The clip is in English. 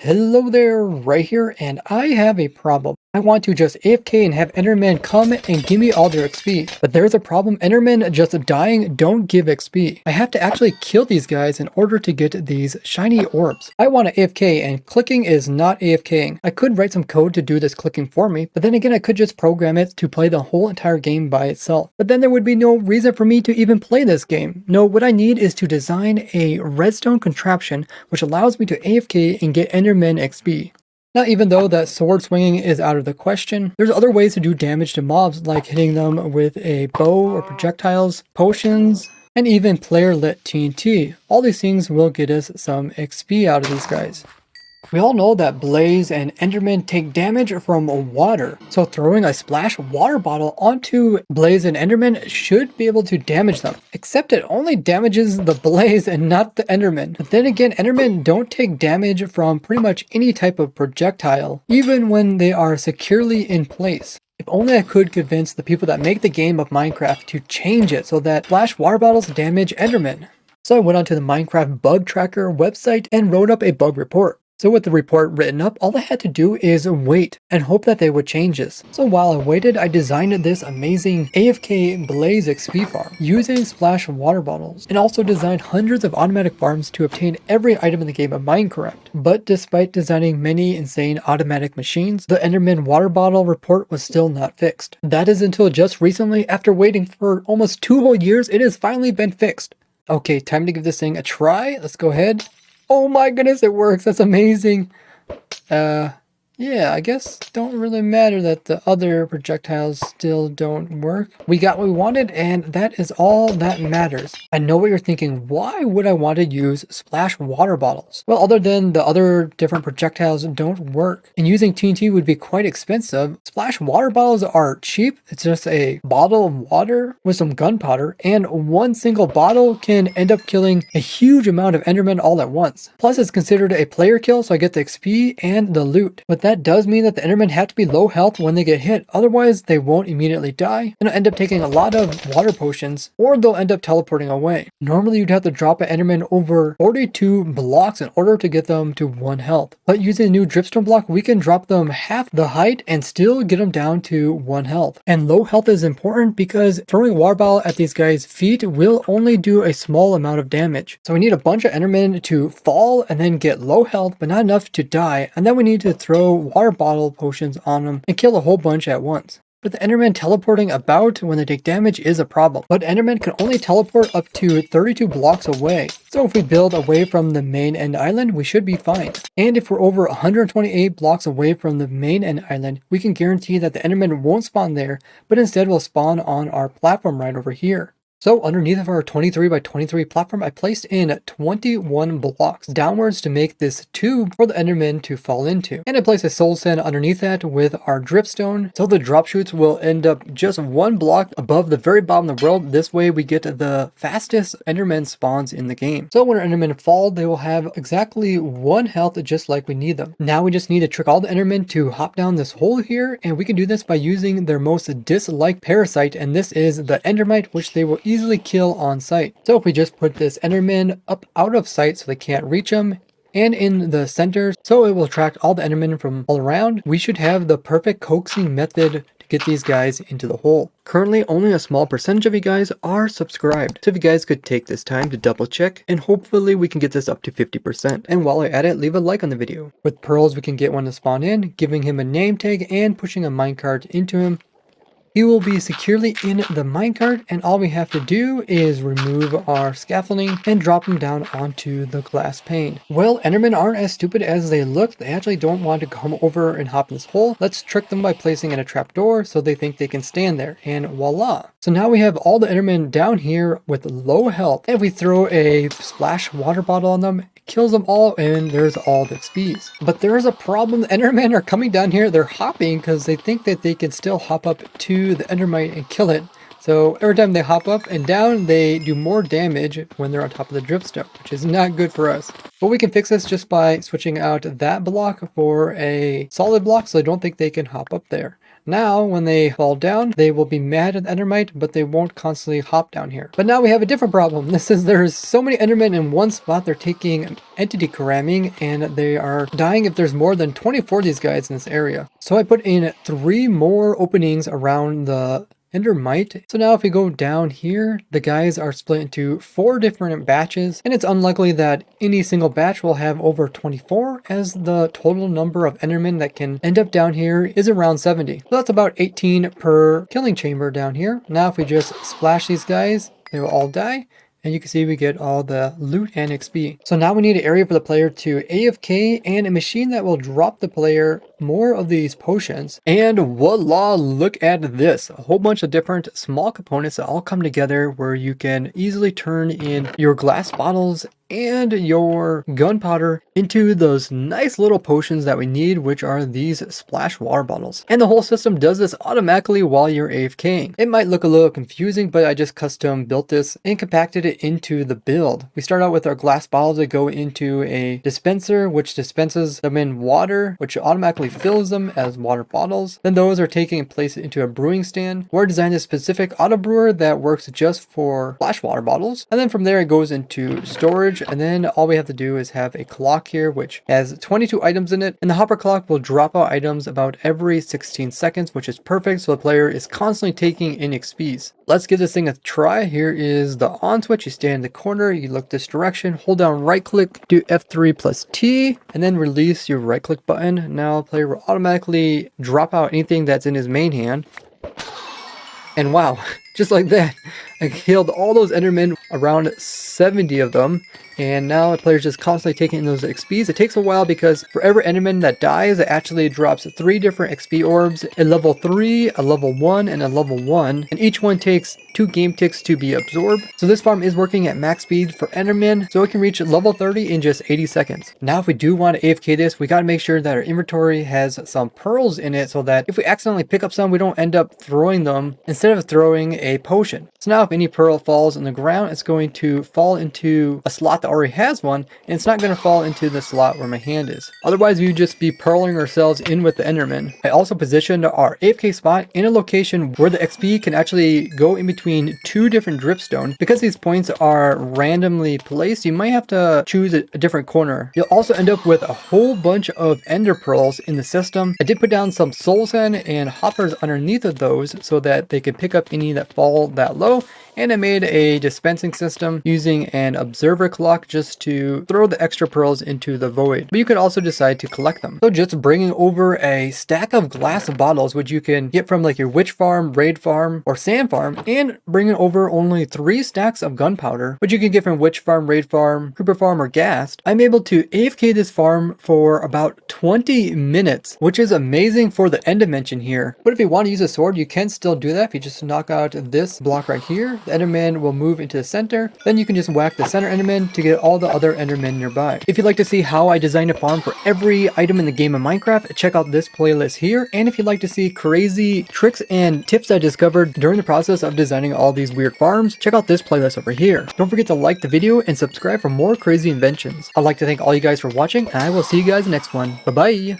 Hello there, right here, and I have a problem. I want to just AFK and have Enderman come and give me all their XP. But there's a problem, Enderman just dying don't give XP. I have to actually kill these guys in order to get these shiny orbs. I want to AFK and clicking is not AFKing. I could write some code to do this clicking for me, but then again I could just program it to play the whole entire game by itself. But then there would be no reason for me to even play this game. No, what I need is to design a redstone contraption which allows me to AFK and get Enderman XP. Now, even though that sword swinging is out of the question, there's other ways to do damage to mobs, like hitting them with a bow or projectiles, potions, and even player-lit TNT. All these things will get us some XP out of these guys. We all know that Blaze and Enderman take damage from water, so throwing a splash water bottle onto Blaze and Enderman should be able to damage them, except it only damages the Blaze and not the Enderman. But then again, Endermen don't take damage from pretty much any type of projectile, even when they are securely in place. If only I could convince the people that make the game of Minecraft to change it so that splash water bottles damage Endermen. So I went onto the Minecraft bug tracker website and wrote up a bug report. So with the report written up, all I had to do is wait and hope that they would change this. So while I waited, I designed this amazing AFK Blaze XP farm using splash water bottles, and also designed hundreds of automatic farms to obtain every item in the game of Minecraft. But despite designing many insane automatic machines, the Enderman water bottle report was still not fixed. That is until just recently, after waiting for almost 2 whole years, it has finally been fixed. Okay, time to give this thing a try. Let's go ahead. Oh my goodness, it works. That's amazing. Yeah, I guess don't really matter that the other projectiles still don't work. We got what we wanted, and that is all that matters. I know what you're thinking. Why would I want to use splash water bottles? Well, other than the other different projectiles don't work, and using TNT would be quite expensive, splash water bottles are cheap. It's just a bottle of water with some gunpowder, and one single bottle can end up killing a huge amount of Endermen all at once. Plus, it's considered a player kill, so I get the XP and the loot. But that does mean that the Endermen have to be low health when they get hit, otherwise they won't immediately die and end up taking a lot of water potions, or they'll end up teleporting away. Normally you'd have to drop an Enderman over 42 blocks in order to get them to 1 health, but using a new dripstone block we can drop them half the height and still get them down to 1 health. And low health is important because throwing a water bottle at these guys' feet will only do a small amount of damage. So we need a bunch of Endermen to fall and then get low health but not enough to die, and then we need to throw water bottle potions on them and kill a whole bunch at once. But the Enderman teleporting about when they take damage is a problem. But Enderman can only teleport up to 32 blocks away. So if we build away from the main end island, we should be fine. And if we're over 128 blocks away from the main end island, we can guarantee that the Enderman won't spawn there, but instead will spawn on our platform right over here. So underneath of our 23 by 23 platform, I placed in 21 blocks downwards to make this tube for the Enderman to fall into. And I placed a soul sand underneath that with our dripstone, so the drop chutes will end up just 1 block above the very bottom of the world. This way we get the fastest Enderman spawns in the game. So when our Endermen fall, they will have exactly 1 health just like we need them. Now we just need to trick all the Endermen to hop down this hole here, and we can do this by using their most disliked parasite, and this is the Endermite, which they will easily kill on sight. So if we just put this Enderman up out of sight so they can't reach them, and in the center so it will attract all the Endermen from all around, we should have the perfect coaxing method to get these guys into the hole. Currently only a small percentage of you guys are subscribed, so if you guys could take this time to double check, and hopefully we can get this up to 50%. And while I at it, leave a like on the video. With pearls we can get one to spawn in, giving him a name tag and pushing a minecart into him. He will be securely in the minecart, and all we have to do is remove our scaffolding and drop him down onto the glass pane. Well, Endermen aren't as stupid as they look. They actually don't want to come over and hop in this hole. Let's trick them by placing in a trapdoor so they think they can stand there, and voila. So now we have all the Endermen down here with low health. And if we throw a splash water bottle on them, kills them all, and there's all the XPs. But there is a problem. The Endermen are coming down here. They're hopping because they think that they can still hop up to the Endermite and kill it. So every time they hop up and down, they do more damage when they're on top of the dripstone, which is not good for us. But we can fix this just by switching out that block for a solid block so I don't think they can hop up there. Now, when they fall down, they will be mad at the Endermite, but they won't constantly hop down here. But now we have a different problem. This is there's so many Endermen in one spot, they're taking entity cramming, and they are dying if there's more than 24 of these guys in this area. So I put in 3 more openings around the Endermite. So now if we go down here, the guys are split into 4 different batches, and it's unlikely that any single batch will have over 24, as the total number of Endermen that can end up down here is around 70. So that's about 18 per killing chamber down here. Now if we just splash these guys, they will all die. And you can see we get all the loot and XP. So now we need an area for the player to AFK and a machine that will drop the player more of these potions. And voila, look at this. A whole bunch of different small components that all come together where you can easily turn in your glass bottles and your gunpowder into those nice little potions that we need, which are these splash water bottles. And the whole system does this automatically while you're AFKing. It might look a little confusing, but I just custom built this and compacted it into the build. We start out with our glass bottles that go into a dispenser, which dispenses them in water, which automatically fills them as water bottles. Then those are taken and placed into a brewing stand, where I designed a specific auto brewer that works just for splash water bottles. And then from there it goes into storage. And then all we have to do is have a clock here, which has 22 items in it. And the hopper clock will drop out items about every 16 seconds, which is perfect. So the player is constantly taking in XPs. Let's give this thing a try. Here is the on switch. You stand in the corner, you look this direction, hold down right click, do F3 plus T, and then release your right click button. Now the player will automatically drop out anything that's in his main hand. And wow, just like that, I killed all those Endermen, around 70 of them. And now the player's just constantly taking in those XPs. It takes a while because for every Enderman that dies, it actually drops 3 different XP orbs, a level 3, a level 1, and a level 1. And each one takes 2 game ticks to be absorbed. So this farm is working at max speed for Enderman, so it can reach level 30 in just 80 seconds. Now if we do want to AFK this, we got to make sure that our inventory has some pearls in it so that if we accidentally pick up some, we don't end up throwing them instead of throwing a potion. So now if any pearl falls on the ground, it's going to fall into a slot that already has one, and it's not going to fall into the slot where my hand is. Otherwise, we would just be pearling ourselves in with the Enderman. I also positioned our AFK spot in a location where the XP can actually go in between 2 different dripstone. Because these points are randomly placed, you might have to choose a different corner. You'll also end up with a whole bunch of ender pearls in the system. I did put down some soul sand and hoppers underneath of those so that they could pick up any that fall that low. And I made a dispensing system using an observer clock just to throw the extra pearls into the void. But you could also decide to collect them. So just bringing over a stack of glass bottles, which you can get from like your witch farm, raid farm, or sand farm, and bringing over only 3 stacks of gunpowder, which you can get from witch farm, raid farm, creeper farm, or ghast. I'm able to AFK this farm for about 20 minutes, which is amazing for the end dimension here. But if you want to use a sword, you can still do that. If you just knock out this block right here, the Enderman will move into the center. Then you can just whack the center Enderman to get all the other Endermen nearby. If you'd like to see how I designed a farm for every item in the game of Minecraft, check out this playlist here. And if you'd like to see crazy tricks and tips I discovered during the process of designing all these weird farms, check out this playlist over here. Don't forget to like the video and subscribe for more crazy inventions. I'd like to thank all you guys for watching, and I will see you guys in the next one. Bye bye!